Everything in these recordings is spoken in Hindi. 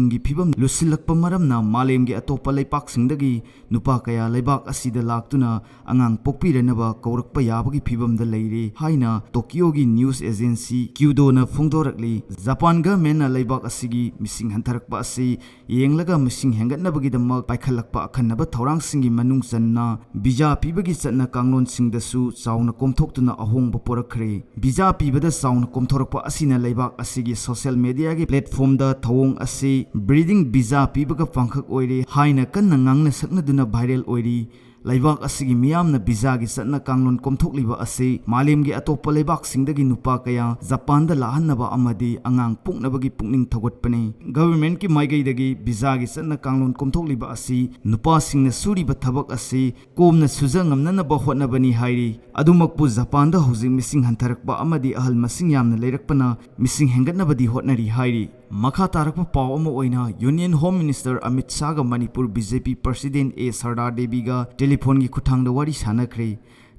गी फिबम लुसिलक्प मरमना मालेमगी अतोप्पा लेपाकसिंगदगी नुपा कया लेबाक असिदा लाक्तुना अंगांग पोक्पिरनबा कौरक्पा याबगी फिबमदा लेरे हाइना टोक्योगी न्यूज एजेंसी क्यूडोना फोंदोरकली। जापान गवर्नमेंटना लेबाक असिगी मिसिंग हंथरक्पा असि येंगलगा मिसिंग हेंगतनबगीदमक पाइखलक्पा अखन्नबा थौरांगसिंगी मनुंग चन्ना वीजा पीबगी चन्ना कांगलोनसिंगदसु चाउना कोमथोक्तुना अहोंगबा पोरखरे। वीजा पीबदा चाउना कोमथोरक्पा असिना लेबाक असिगी सोशल मीडियागी प्लेटफॉर्मदा थौंग असि ब्रीडिंग वीजा पीबगा पांखक ओइरे हाइना कन्ना ngangne saknaduna viral oiri। लेबाक असिगी मियामना वीजागी चन्ना कांगलोन कोमथोक्लिबा असि मालेमगी अतोप्पा लेबाकसिंगदगी नुपा कया जापानदा लाहन्नबा अमदि अंगांग पोक्नबगी पुक्निंग थगोटपने। गवर्नमेंट की माइगैदगी वीजागी चन्ना कांगलोन कोमथोक्लिबा असि नुपासिंगना सुरिबा थबक असि कोमना सुजंगमननबा होटनबनी हाइरि। अदुमकपु जापानदा हौजिक मिसिंग हंथरक्पा अमदि अहल मसिंग यामना लेरकपना मिसिंग हेंगतनबदी होटनरी हाइरि। मखा तारकपा पाव अमा ओइना union home minister Amit Shah Manipur BJP president A Sardar देवीगा टेलीफोन की खुठांगदा वारी सानख्रे।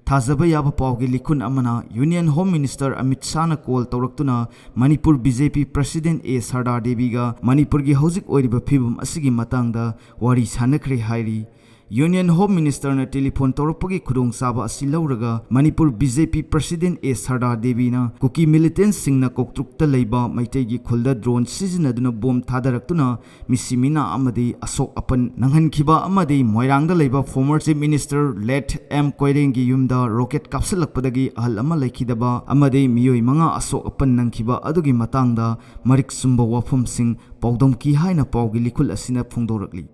थाजब याब पावगी लिखुन अमना union home minister Amit Shah call तौरक्तुना Manipur BJP president A Sardar देवीगा मणिपुर की हौजिक ओइरिबा फिबम असिगी मतंगदा वारी सानख्रे हाइरि। यूनियन होम मिनिस्टर ने टेलीफोन तौरपगी खुदोंग चाबा असि लौरगा Manipur BJP president A Sardar देवीना कुकी मिलिटेंट सिंगना कोकट्रुकता लेबा मैतैगी खुलदा ड्रोन सिजनदुना बोम थादरक्तुना मिसिमिना अमदि अशोक अपन नंगहनखिबा अमदि मोइरांगदा लेबा former chief minister late M कोइरेंगी युमदा रॉकेट कापसलक्पदगी अहल अमा लेखिदबा अमदि मियोय मंगा अशोक अपन नंगखिबा अदुगी मतंगदा मरिक सुंबा वाफमसिंग पौदोमकी हाइना पावगी लिखुल असिना फोंदोरकली।